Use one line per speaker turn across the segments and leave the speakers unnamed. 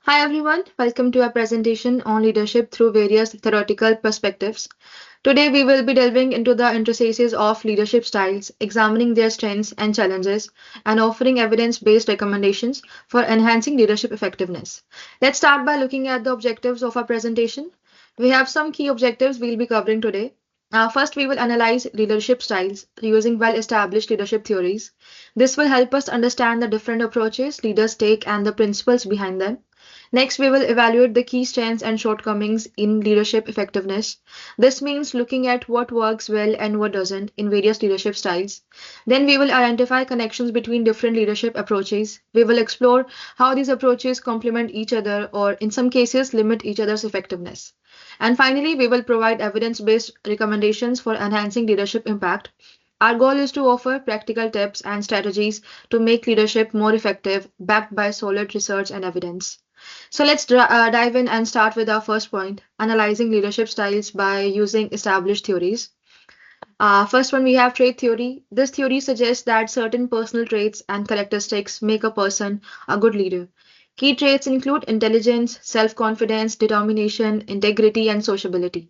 Hi everyone, welcome to our presentation on leadership through various theoretical perspectives. Today we will be delving into the intricacies of leadership styles, examining their strengths and challenges, and offering evidence-based recommendations for enhancing leadership effectiveness. Let's start by looking at the objectives of our presentation. We have some key objectives we'll be covering today. First, we will analyze leadership styles using well-established leadership theories. This will help us understand the different approaches leaders take and the principles behind them. Next, we will evaluate the key strengths and shortcomings in leadership effectiveness. This means looking at what works well and what doesn't in various leadership styles. Then, we will identify connections between different leadership approaches. We will explore how these approaches complement each other or, in some cases, limit each other's effectiveness. And finally, we will provide evidence based recommendations for enhancing leadership impact. Our goal is to offer practical tips and strategies to make leadership more effective, backed by solid research and evidence. So let's dive in and start with our first point, analyzing leadership styles by using established theories. First one, we have trait theory. This theory suggests that certain personal traits and characteristics make a person a good leader. Key traits include intelligence, self-confidence, determination, integrity, and sociability.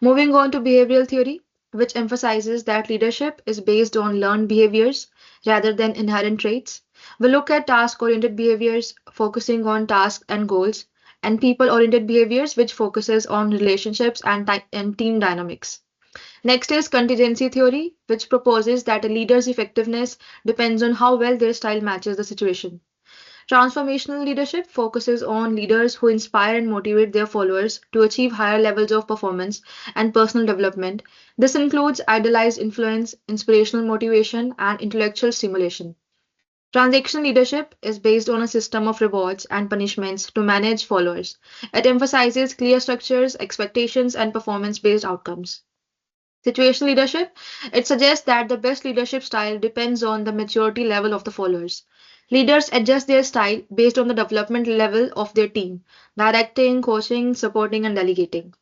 Moving on to behavioral theory, which emphasizes that leadership is based on learned behaviors rather than inherent traits. We look at task oriented behaviors, focusing on tasks and goals, and people oriented behaviors, which focuses on relationships and team dynamics. Next is contingency theory, which proposes that a leader's effectiveness depends on how well their style matches the situation. Transformational leadership focuses on leaders who inspire and motivate their followers to achieve higher levels of performance and personal development. This includes idealized influence, inspirational motivation, and intellectual stimulation. Transactional leadership is based on a system of rewards and punishments to manage followers. It emphasizes clear structures, expectations, and performance based outcomes. Situational leadership, it suggests that the best leadership style depends on the maturity level of the followers. Leaders adjust their style based on the development level of their team, directing, coaching, supporting, and delegating.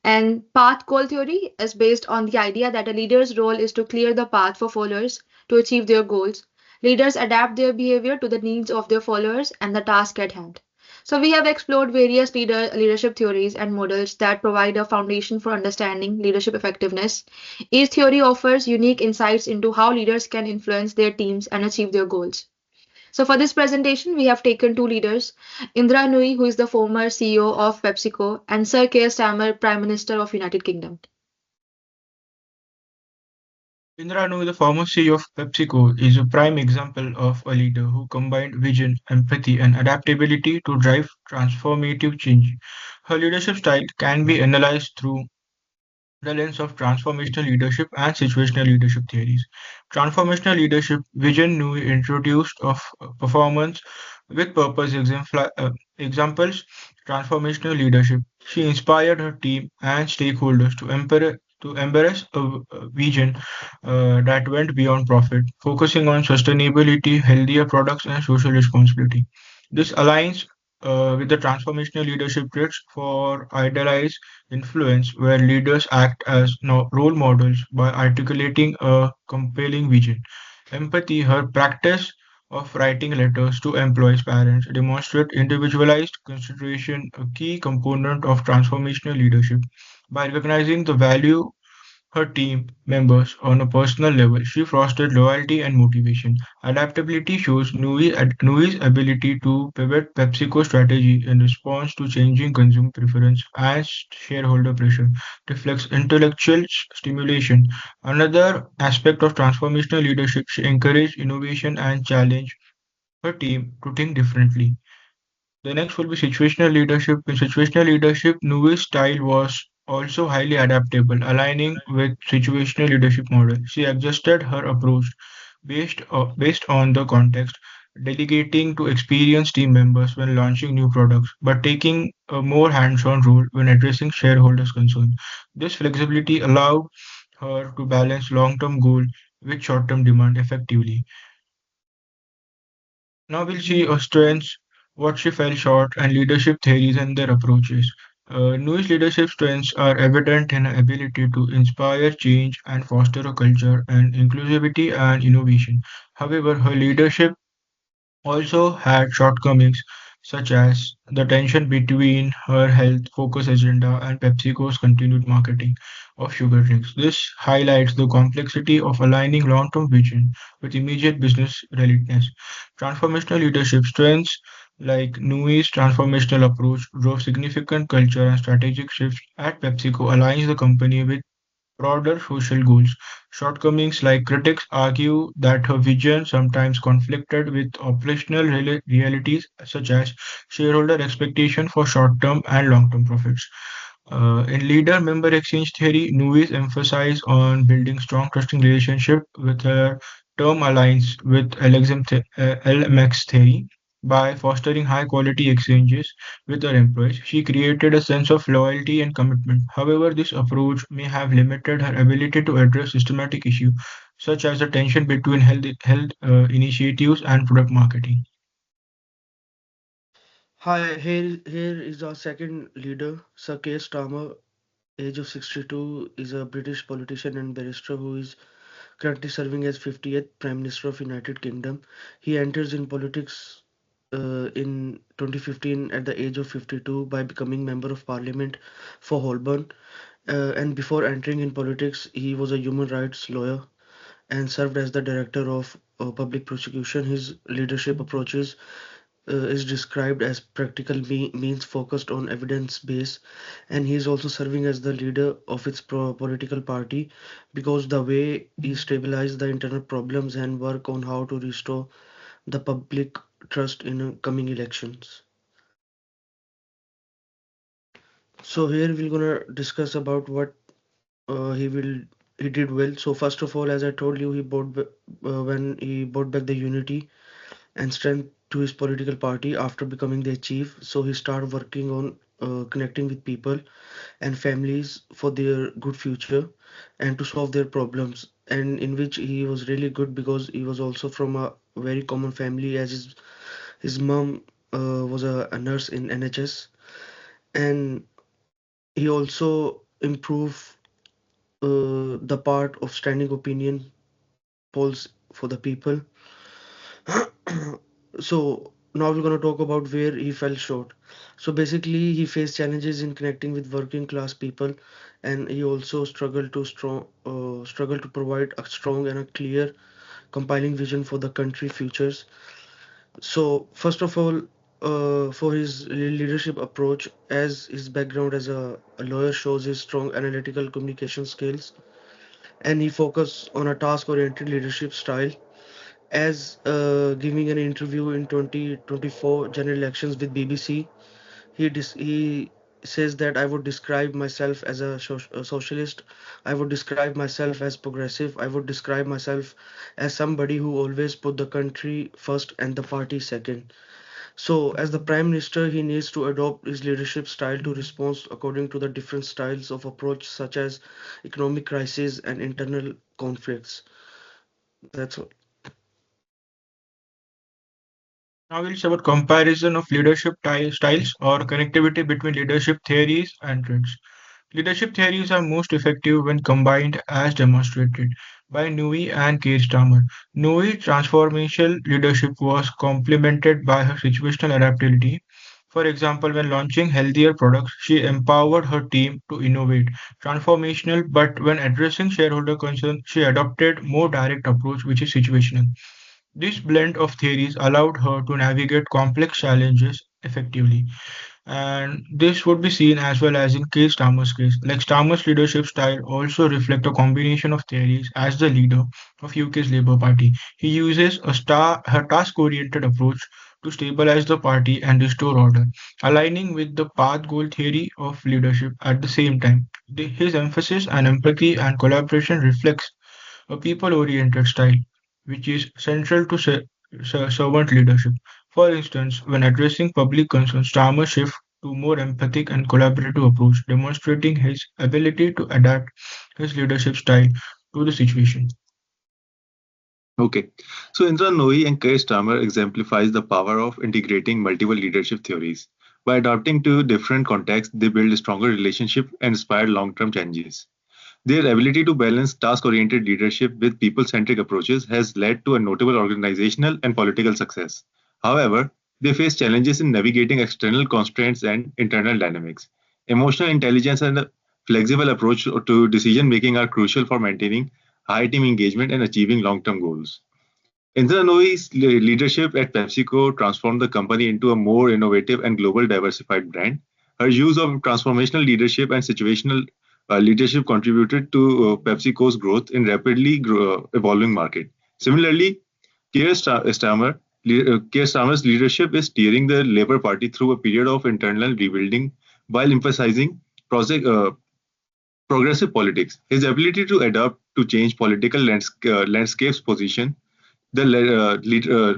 And path goal theory is based on the idea that a leader's role is to clear the path for followers to achieve their goals. Leaders adapt their behavior to the needs of their followers and the task at hand. So, we have explored various leadership theories and models that provide a foundation for understanding leadership effectiveness. Each theory offers unique insights into how leaders can influence their teams and achieve their goals. So for this presentation, we have taken two leaders, Indra Nooyi, who is the former CEO of PepsiCo, and Sir Keir Starmer, Prime Minister of United Kingdom.
Indra Nooyi, the former CEO of PepsiCo, is a prime example of a leader who combined vision, empathy, and adaptability to drive transformative change. Her leadership style can be analyzed through the lens of transformational leadership and situational leadership theories. Transformational leadership vision Nooyi introduced of performance with purpose examples transformational leadership. She inspired her team and stakeholders to embrace a vision that went beyond profit, focusing on sustainability, healthier products, and social responsibility. This aligns with the transformational leadership traits for idealized influence, where leaders act as role models by articulating a compelling vision. Empathy, her practice of writing letters to employees' parents, demonstrate individualized consideration, a key component of transformational leadership. By recognizing the value her team members on a personal level, she fostered loyalty and motivation. Adaptability shows Nui's ability to pivot PepsiCo's strategy in response to changing consumer preference and shareholder pressure, reflects intellectual stimulation. Another aspect of transformational leadership, she encouraged innovation and challenged her team to think differently. The next will be situational leadership. In situational leadership, Nui's style was also highly adaptable, aligning with situational leadership model. She adjusted her approach based on the context, delegating to experienced team members when launching new products, but taking a more hands-on role when addressing shareholders' concerns. This flexibility allowed her to balance long-term goal with short-term demand effectively. Now we'll see her strengths, what she fell short, and leadership theories and their approaches. Nui's leadership strengths are evident in her ability to inspire change and foster a culture and inclusivity and innovation. However, her leadership also had shortcomings. such as the tension between her health focus agenda and PepsiCo's continued marketing of sugar drinks. This highlights the complexity of aligning long term vision with immediate business readiness. Transformational leadership strengths like Nui's transformational approach drove significant culture and strategic shifts at PepsiCo, aligns the company with broader social goals. Shortcomings like critics argue that her vision sometimes conflicted with operational realities such as shareholder expectation for short-term and long-term profits. In leader-member exchange theory, Nuis emphasized on building strong trusting relationship with her term aligns with LMX theory. By fostering high-quality exchanges with her employees, she created a sense of loyalty and commitment. However, this approach may have limited her ability to address systematic issues such as the tension between health initiatives and product marketing.
Hi, here is our second leader, Sir Keir Starmer, age of 62, is a British politician and barrister who is currently serving as 50th Prime Minister of United Kingdom. He enters in politics in 2015 at the age of 52 by becoming Member of Parliament for Holborn. And before entering in politics, he was a human rights lawyer and served as the Director of Public Prosecution. His leadership approaches is described as practical means focused on evidence base, and he is also serving as the leader of its political party because the way he stabilize the internal problems and work on how to restore the public trust in coming elections. So here we're gonna discuss about what he did well. So first of all, as I told you, when he brought back the unity and strength to his political party after becoming their chief. So he started working on connecting with people and families for their good future and to solve their problems. And in which he was really good because he was also from a very common family, as his mom was a nurse in NHS, and he also improved the part of standing opinion polls for the people. So now we're going to talk about where he fell short. So basically he faced challenges in connecting with working class people, and he also struggled to provide a strong and a clear compiling vision for the country futures. So first of all, for his leadership approach, as his background as a lawyer shows his strong analytical communication skills, and he focused on a task oriented leadership style, as giving an interview in 2024 general elections with BBC. He says that I would describe myself as a socialist. I would describe myself as progressive. I would describe myself as somebody who always put the country first and the party second. So, as the prime minister, he needs to adopt his leadership style to respond according to the different styles of approach, such as economic crisis and internal conflicts. That's all.
Now we'll see about comparison of leadership styles or connectivity between leadership theories and trends. Leadership theories are most effective when combined as demonstrated by Nui and Keir Starmer. Nui's transformational leadership was complemented by her situational adaptability. For example, when launching healthier products, she empowered her team to innovate. Transformational, but when addressing shareholder concerns, she adopted more direct approach, which is situational. This blend of theories allowed her to navigate complex challenges effectively. And this would be seen as well as in Keir Starmer's case. Like Starmer's leadership style also reflect a combination of theories as the leader of UK's Labour Party. He uses her task-oriented approach to stabilize the party and restore order, aligning with the path goal theory of leadership at the same time. His emphasis on empathy and collaboration reflects a people-oriented style, which is central to servant leadership. For instance, when addressing public concerns, Starmer shifts to more empathic and collaborative approach, demonstrating his ability to adapt his leadership style to the situation.
Okay, so Indra Nooyi and Keir Starmer exemplifies the power of integrating multiple leadership theories. By adapting to different contexts, they build a stronger relationship and inspire long-term changes. Their ability to balance task-oriented leadership with people-centric approaches has led to a notable organizational and political success. However, They face challenges in navigating external constraints and internal dynamics. Emotional intelligence and a flexible approach to decision making are crucial for maintaining high team engagement and achieving long term goals. Indra Nooyi's leadership at PepsiCo transformed the company into a more innovative and global diversified brand. Her use of transformational leadership and situational leadership contributed to PepsiCo's growth in rapidly evolving market. Similarly, Keir Starmer's leadership is steering the Labour Party through a period of internal rebuilding while emphasizing progressive politics. His ability to adapt to change political landscapes position the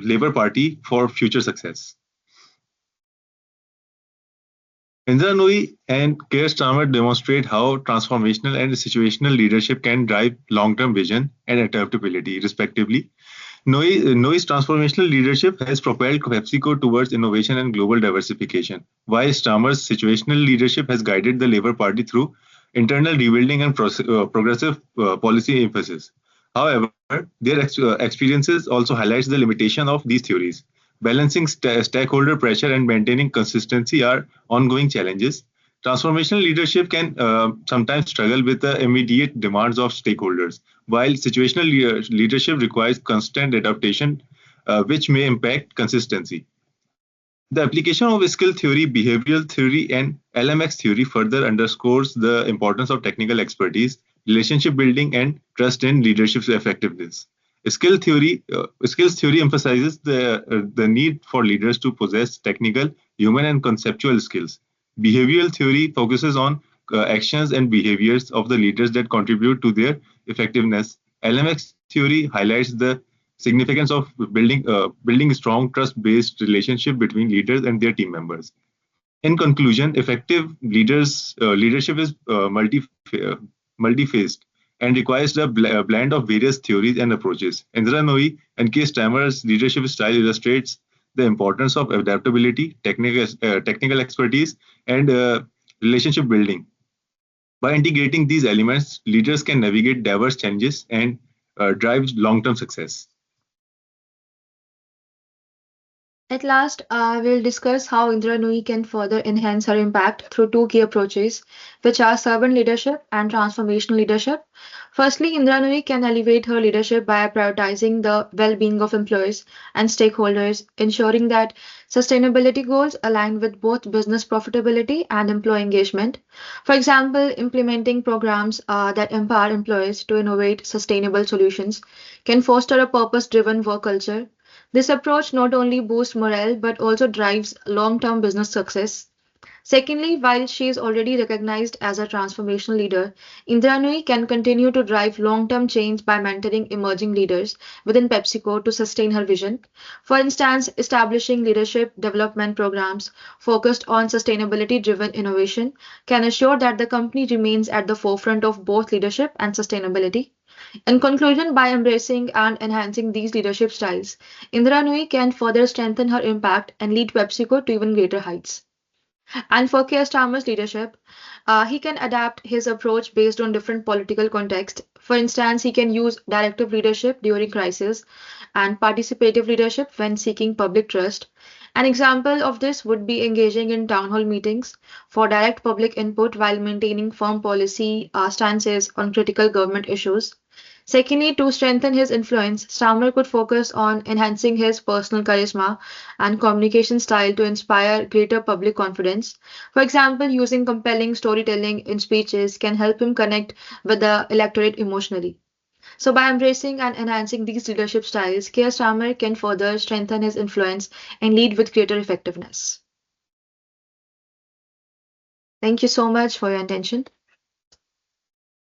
Labour Party for future success. Indra Nooyi and Keir Starmer demonstrate how transformational and situational leadership can drive long-term vision and adaptability, respectively. Nooyi's transformational leadership has propelled PepsiCo towards innovation and global diversification, while Starmer's situational leadership has guided the Labour Party through internal rebuilding and progressive policy emphasis. However, their experiences also highlights the limitation of these theories. Balancing stakeholder pressure and maintaining consistency are ongoing challenges. Transformational leadership can sometimes struggle with the immediate demands of stakeholders, while situational leadership requires constant adaptation, which may impact consistency. The application of skill theory, behavioral theory, and LMX theory further underscores the importance of technical expertise, relationship building, and trust in leadership's effectiveness. Skills theory emphasizes the need for leaders to possess technical, human, and conceptual skills. Behavioral theory focuses on actions and behaviors of the leaders that contribute to their effectiveness. LMX theory highlights the significance of building strong trust-based relationship between leaders and their team members. In conclusion, effective leadership is multi-faced and requires a blend of various theories and approaches. Indra Nooyi and K. Stammer's leadership style illustrates the importance of adaptability, technical expertise, and relationship building. By integrating these elements, leaders can navigate diverse challenges and drive long-term success.
At last, we'll discuss how Indra Nooyi can further enhance her impact through two key approaches, which are servant leadership and transformational leadership. Firstly, Indra Nooyi can elevate her leadership by prioritizing the well-being of employees and stakeholders, ensuring that sustainability goals align with both business profitability and employee engagement. For example, implementing programs that empower employees to innovate sustainable solutions can foster a purpose-driven work culture. This approach not only boosts morale but also drives long term business success. Secondly, while she is already recognized as a transformational leader, Indra Nooyi can continue to drive long term change by mentoring emerging leaders within PepsiCo to sustain her vision. For instance, establishing leadership development programs focused on sustainability driven innovation can ensure that the company remains at the forefront of both leadership and sustainability. In conclusion, by embracing and enhancing these leadership styles, Indra Nooyi can further strengthen her impact and lead PepsiCo to even greater heights. And for Keir Starmer's leadership, he can adapt his approach based on different political contexts. For instance, he can use directive leadership during crisis and participative leadership when seeking public trust. An example of this would be engaging in town hall meetings for direct public input while maintaining firm policy stances on critical government issues. Secondly, to strengthen his influence, Starmer could focus on enhancing his personal charisma and communication style to inspire greater public confidence. For example, using compelling storytelling in speeches can help him connect with the electorate emotionally. So, by embracing and enhancing these leadership styles, Keir Starmer can further strengthen his influence and lead with greater effectiveness. Thank you so much for your attention.